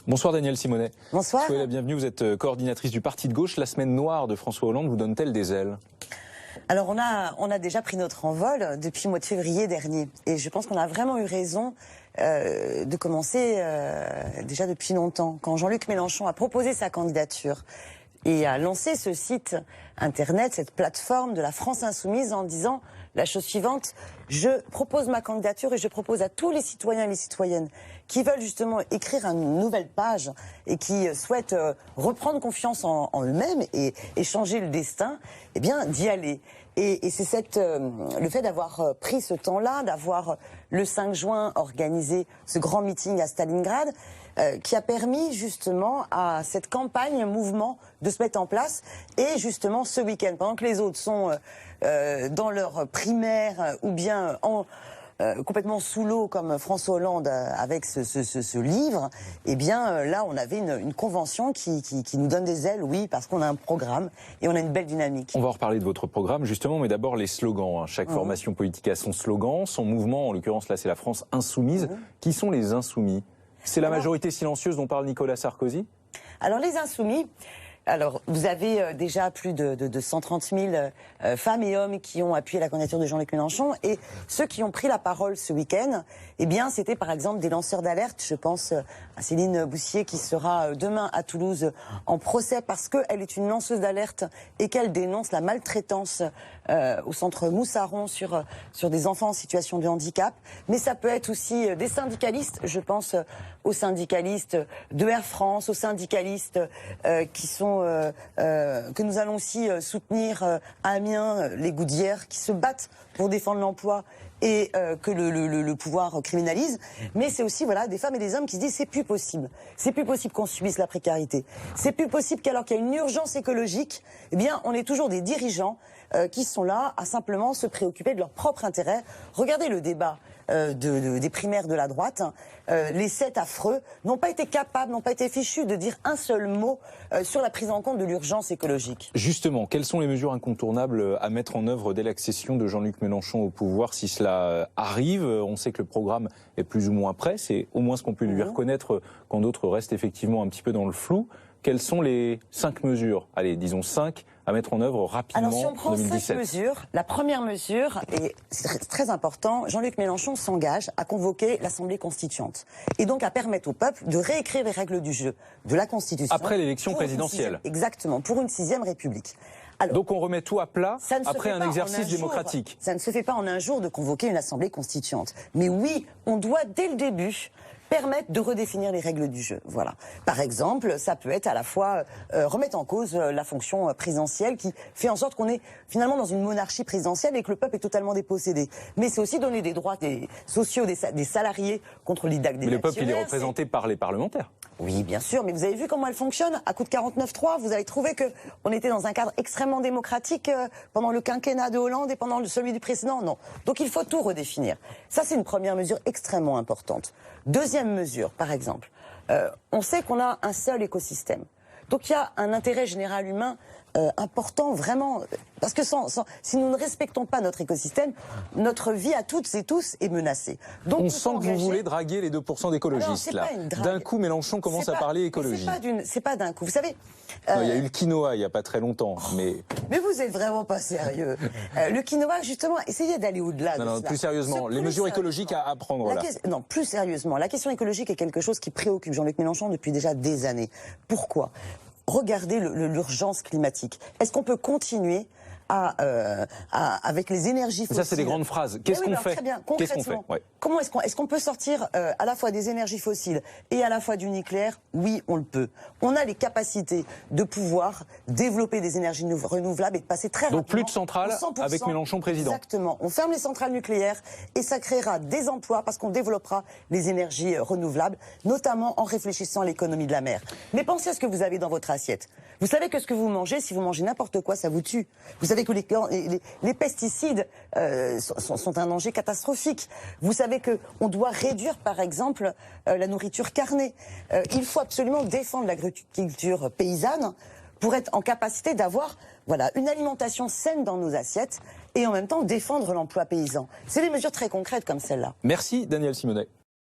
Bonsoir Danielle Simonet. Bonsoir. Soyez la bienvenue, vous êtes coordinatrice du Parti de gauche. La semaine noire de François Hollande vous donne-t-elle des ailes? Alors on a déjà pris notre envol depuis le mois de février dernier. Et je pense qu'on a vraiment eu raison de commencer déjà depuis longtemps. Quand Jean-Luc Mélenchon a proposé sa candidature et a lancé ce site internet, cette plateforme de la France Insoumise en disant la chose suivante: je propose ma candidature et je propose à tous les citoyens et les citoyennes qui veulent justement écrire une nouvelle page et qui souhaitent reprendre confiance en eux-mêmes et changer le destin, eh bien d'y aller. Et c'est le fait d'avoir pris ce temps-là, d'avoir le 5 juin organisé ce grand meeting à Stalingrad, qui a permis justement à cette campagne, mouvement, de se mettre en place. Et justement ce week-end, pendant que les autres sont dans leur primaire ou bien complètement sous l'eau comme François Hollande avec ce livre, eh bien là on avait une convention qui nous donne des ailes, oui, parce qu'on a un programme et on a une belle dynamique. On va en reparler de votre programme justement, mais d'abord les slogans. Chaque formation politique a son slogan, son mouvement, en l'occurrence là c'est la France Insoumise. Qui sont les Insoumis? C'est la majorité silencieuse dont parle Nicolas Sarkozy? Alors les Insoumis, alors vous avez déjà plus de 130 000 femmes et hommes qui ont appuyé la candidature de Jean-Luc Mélenchon, et ceux qui ont pris la parole ce week-end, eh bien c'était par exemple des lanceurs d'alerte. Je pense à Céline Boussier qui sera demain à Toulouse en procès parce qu'elle est une lanceuse d'alerte et qu'elle dénonce la maltraitance au centre Moussaron sur des enfants en situation de handicap. Mais ça peut être aussi des syndicalistes, je pense aux syndicalistes de Air France, aux syndicalistes que nous allons aussi soutenir à Amiens, les Goudières, qui se battent pour défendre l'emploi et que le pouvoir criminalise. Mais c'est aussi des femmes et des hommes qui se disent c'est plus possible qu'on subisse la précarité, c'est plus possible qu'alors qu'il y a une urgence écologique, eh bien on est toujours des dirigeants qui sont là à simplement se préoccuper de leur propre intérêt. Regardez le débat des primaires de la droite. Les 7 affreux n'ont pas été capables, n'ont pas été fichus de dire un seul mot sur la prise en compte de l'urgence écologique. Justement, quelles sont les mesures incontournables à mettre en œuvre dès l'accession de Jean-Luc Mélenchon au pouvoir si cela arrive? On sait que le programme est plus ou moins prêt, c'est au moins ce qu'on peut lui reconnaître quand d'autres restent effectivement un petit peu dans le flou. Quelles sont les 5 mesures, allez, disons 5, à mettre en œuvre rapidement en 2017? Alors si on prend 5 mesures, la première mesure, et c'est très important, Jean-Luc Mélenchon s'engage à convoquer l'Assemblée constituante et donc à permettre au peuple de réécrire les règles du jeu de la Constitution. Après l'élection présidentielle. Exactement, pour une 6e République. Alors, donc on remet tout à plat après un exercice démocratique. Ça ne se fait pas en un jour de convoquer une Assemblée constituante. Mais oui, on doit dès le début permettre de redéfinir les règles du jeu. Voilà. Par exemple, ça peut être à la fois remettre en cause la fonction présidentielle qui fait en sorte qu'on est finalement dans une monarchie présidentielle et que le peuple est totalement dépossédé. Mais c'est aussi donner des droits sociaux des salariés contre l'IDAC des Mais le peuple, il est représenté par les parlementaires. Oui, bien sûr, mais vous avez vu comment elle fonctionne? À coup de 49.3, vous avez trouvé qu'on était dans un cadre extrêmement démocratique pendant le quinquennat de Hollande et pendant celui du précédent? Non. Donc il faut tout redéfinir. Ça, c'est une première mesure extrêmement importante. Deuxième mesure, par exemple, on sait qu'on a un seul écosystème. Donc il y a un intérêt général humain important, vraiment, parce que si nous ne respectons pas notre écosystème, notre vie à toutes et tous est menacée. Donc, on sent que vous voulez draguer les 2% d'écologistes, là. D'un coup, Mélenchon commence à parler écologie. C'est pas d'un coup, vous savez... Non, il y a eu le quinoa il n'y a pas très longtemps, mais... Mais vous êtes vraiment pas sérieux. Le quinoa, justement, essayez d'aller au-delà de cela. Non, plus sérieusement, les mesures écologiques à prendre, là. Non, plus sérieusement, la question écologique est quelque chose qui préoccupe Jean-Luc Mélenchon depuis déjà des années. Pourquoi ? Regardez l'urgence climatique. Est-ce qu'on peut continuer avec les énergies fossiles? Ça, c'est des grandes phrases. Qu'est-ce qu'on fait? Très bien, concrètement. Comment est-ce qu'on peut sortir à la fois des énergies fossiles et à la fois du nucléaire? Oui, on le peut. On a les capacités de pouvoir développer des énergies renouvelables et de passer très rapidement. Donc plus de centrales avec Mélenchon président. Exactement. On ferme les centrales nucléaires et ça créera des emplois parce qu'on développera les énergies renouvelables, notamment en réfléchissant à l'économie de la mer. Mais pensez à ce que vous avez dans votre assiette. Vous savez que ce que vous mangez, si vous mangez n'importe quoi, ça vous tue. Vous savez que les pesticides sont un danger catastrophique. Vous savez qu'on doit réduire, par exemple, la nourriture carnée. Il faut absolument défendre l'agriculture paysanne pour être en capacité d'avoir une alimentation saine dans nos assiettes et en même temps défendre l'emploi paysan. C'est des mesures très concrètes comme celle-là. Merci Danielle Simonet.